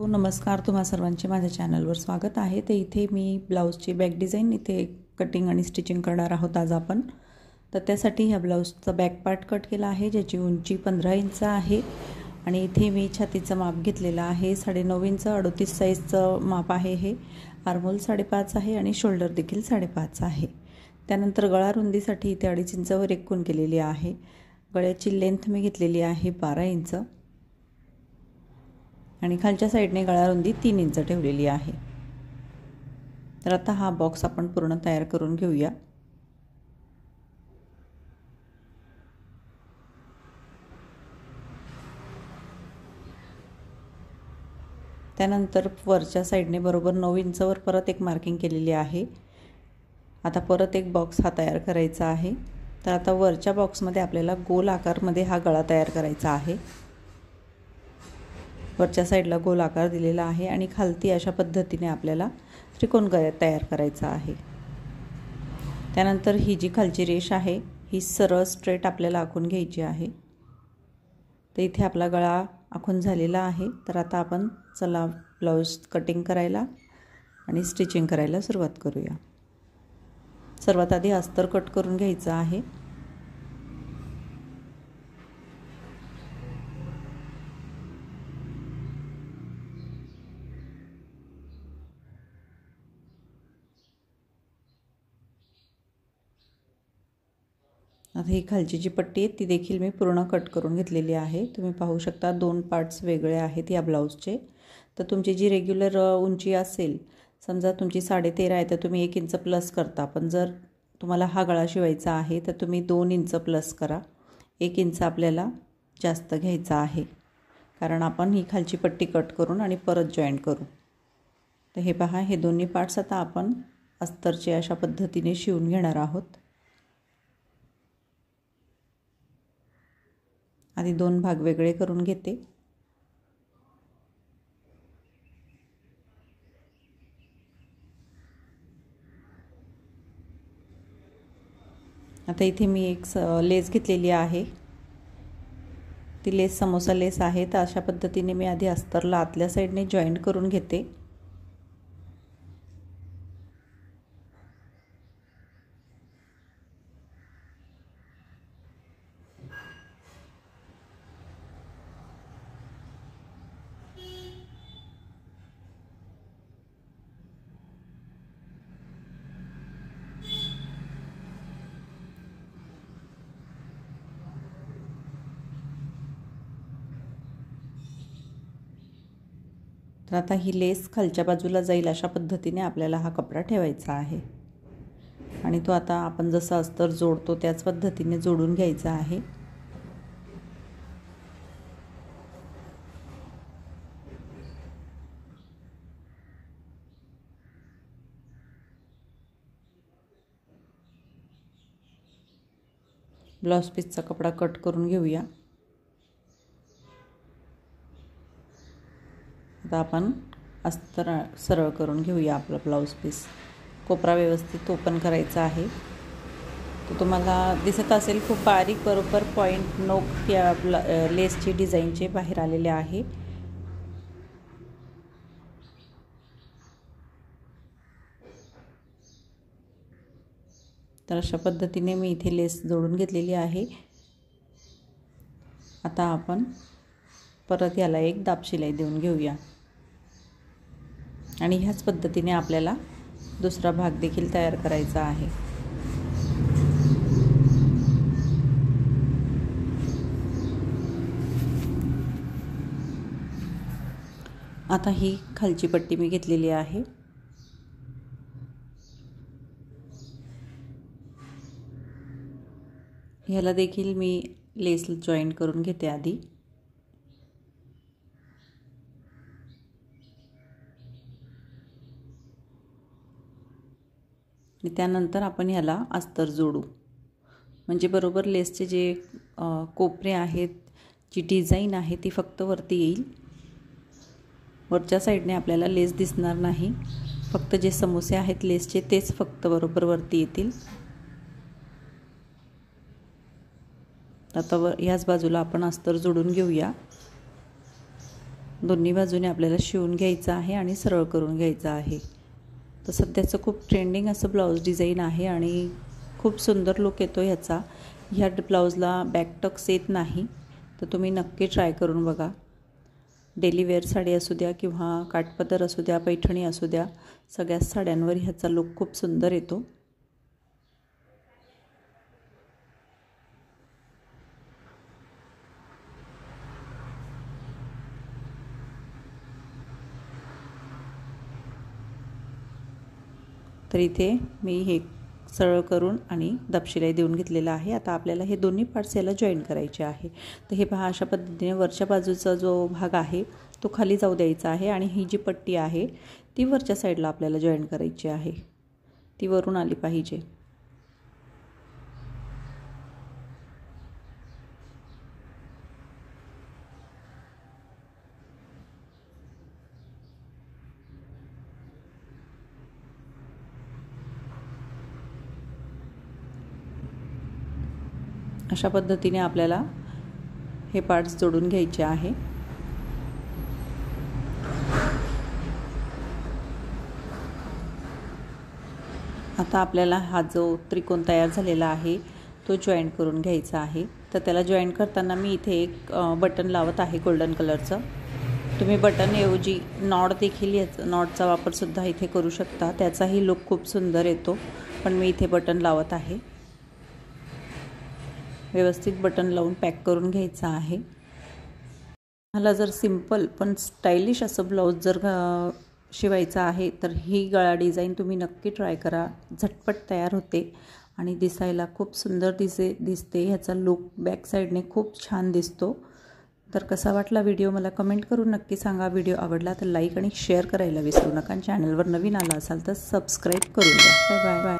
नमस्कार, तुम्हा सर्वांचे माझ्या चॅनलवर स्वागत आहे। तर इथे मी ब्लाऊजची बॅक डिझाईन इथे कटिंग आणि स्टिचिंग करणार आहोत आज आपण। तर त्यासाठी ह्या ब्लाऊजचा बॅक पार्ट कट केला आहे, ज्याची उंची 15 इंच आहे आणि इथे मी छातीचं माप घेतलेलं आहे 9.5 इंच। 38 साईजचं माप आहे हे। आर्महोल 5.5 आहे आणि शोल्डर देखील 5.5 आहे। त्यानंतर गळा रुंदीसाठी इथे 2.5 इंचावर एक खूण केलेली आहे। गळ्याची लेंथ मी घेतलेली आहे 12 इंच आणि खालच्या साइडने गळा रुंदी 3 इंच ठेवलेली आहे। तर आता हा बॉक्स आपण पूर्ण तयार करून घेऊया। त्यानंतर वरच्या साइडने बरोबर 9 इंचवर परत एक मार्किंग केलेली आहे। आता परत एक बॉक्स हा तयार करायचा आहे। तर आता वरच्या बॉक्समध्ये आपल्याला गोल आकारमध्ये हा गळा तयार करायचा आहे। वरच्या साइडला गोल आकार दिलेला आहे आणि खालती अशा पद्धतीने आपल्याला त्रिकोण गळा तयार करायचा आहे। त्यानंतर ही जी खालची रेष आहे ही सरळ स्ट्रेट आपल्याला आखून घ्यायची आहे। तर इथे आपला गळा आखून झालेला आहे। तर आता आपण चला ब्लाऊज कटिंग करायला आणि स्टिचिंग करायला सुरुवात करूया। सर्वात आधी अस्तर कट करून घ्यायचं आहे। आता ही खालची जी पट्टी आहे ती देखील मी पूर्ण कट करून घेतलेली आहे। तुम्ही पाहू शकता 2 पार्ट्स वेगळे आहेत या ब्लाऊजचे। तर तुमची जी रेग्युलर उंची असेल, समजा तुमची 13.5 आहे तर तुम्ही 1 इंच प्लस करता, पण जर तुम्हाला हा गळा शिवायचा आहे तर तुम्ही 2 इंच प्लस करा। 1 इंच आपल्याला जास्त घ्यायचा आहे, कारण आपण ही खालची पट्टी कट करून आणि परत जॉईंट करू। तर हे पहा, हे दोन्ही पार्ट्स आता आपण अस्तरचे अशा पद्धतीने शिवून घेणार आहोत। आधी 2 भाग वेगळे करून घेते। आता इथे मी एक लेस घेतलेली आहे, ती लेस समोसा लेस आहे। तर अशा पद्धतीने मी आधी अस्तरला आतल्या साइडने जॉईंट करून घेते। तर आता ही लेस खालच्या बाजूला जाईल अशा पद्धतीने आपल्याला हा कपडा ठेवायचा आहे आणि तो आता आपण जसं अस्तर जोडतो त्याच पद्धतीने जोडून घ्यायचा आहे। ब्लाउज पीसचा कपडा कट करून घेऊया। आता आपण अस्तर सरळ करून घेऊया आपला ब्लाउज पीस। कोपरा व्यवस्थित ओपन करायचा आहे। तो तुम्हाला दिसत असेल खूप बारीक बरोबर पॉइंट नोक या लेसची डिझाईनचे बाहेर आलेले आहे। तर अशा पद्धतीने मी इथे लेस जोडून घेतलेली आहे। आता आपण परत याला एक दाब शिलाई देऊन घेऊया आणि ह्याच पद्धतीने आपल्याला दुसरा भाग देखील तयार करायचा आहे। आता ही खालची पट्टी मी घेतलेली आहे। ह्याला देखील मी लेस जॉईंट करून घेते आधी। त्यानंतर आपण ह्याला अस्तर जोडू, म्हणजे बरोबर लेसचे जे कोपरे आहेत, जी डिझाईन आहे ती फक्त वरती येईल। वरच्या साइडने आपल्याला लेस दिसणार नाही, फक्त जे समोसे आहेत लेसचे तेच फक्त बरोबर वरती येतील। आता ह्याच बाजूला आपण अस्तर जोडून घेऊया। दोन्ही बाजूने आपल्याला शिवून घ्यायचं आहे आणि सरळ करून घ्यायचं आहे। तर सध्याचं खूप ट्रेंडिंग असं ब्लाऊज डिझाईन आहे आणि खूप सुंदर लुक येतो ह्याचा। ह्या ब्लाऊजला बॅक टक्स येत नाही, तर तुम्ही नक्की ट्राय करून बघा। डेली वेअर साडी असू द्या किंवा काठपदर असू द्या, पैठणी असू द्या, सगळ्याच साड्यांवर ह्याचा लुक खूप सुंदर येतो। तर इथे मी हे सरळ करून आणि दबशिलाई देऊन घेतलेला आहे। आता आपल्याला हे दोन्ही पार्ट्स याला जॉईन करायचे आहे। तर हे पहा, अशा पद्धतीने वरच्या बाजूचा जो भाग आहे तो खाली जाऊ द्यायचा आहे आणि ही जी पट्टी आहे ती वरच्या साईडला आपल्याला जॉईन करायची आहे, ती वरून आली पाहिजे। अशा पद्धतीने आपल्याला हे पार्ट्स जोडून घ्यायचे आहे। आता आपल्याला हा जो त्रिकोण तयार झालेला आहे तो जॉईन करून घ्यायचा आहे। तर त्याला जॉईन करताना मी इथे एक बटन लावत आहे गोल्डन कलरचं। तुम्ही बटन ऐवजी नॉट देखील नॉटचा वापर सुद्धा इथे करू शकता, त्याचाही लुक खूप सुंदर येतो, पण मी इथे बटन लावत आहे। व्यवस्थित बटन लावून पॅक करून घ्यायचा आहे। मला जर सिंपल पण स्टायलिश असं ब्लाऊज जर शिवायचं आहे तर ही गळा डिझाईन तुम्ही नक्की ट्राय करा। झटपट तयार होते आणि दिसायला खूप सुंदर दिसते। ह्याचा लुक बॅक साईडने खूप छान दिसतो। तर कसा वाटला व्हिडिओ मला कमेंट करून नक्की सांगा। व्हिडिओ आवडला तर लाईक आणि शेअर करायला विसरू नका। चॅनलवर नवीन आला असाल तर सबस्क्राईब करून द्या। Bye bye.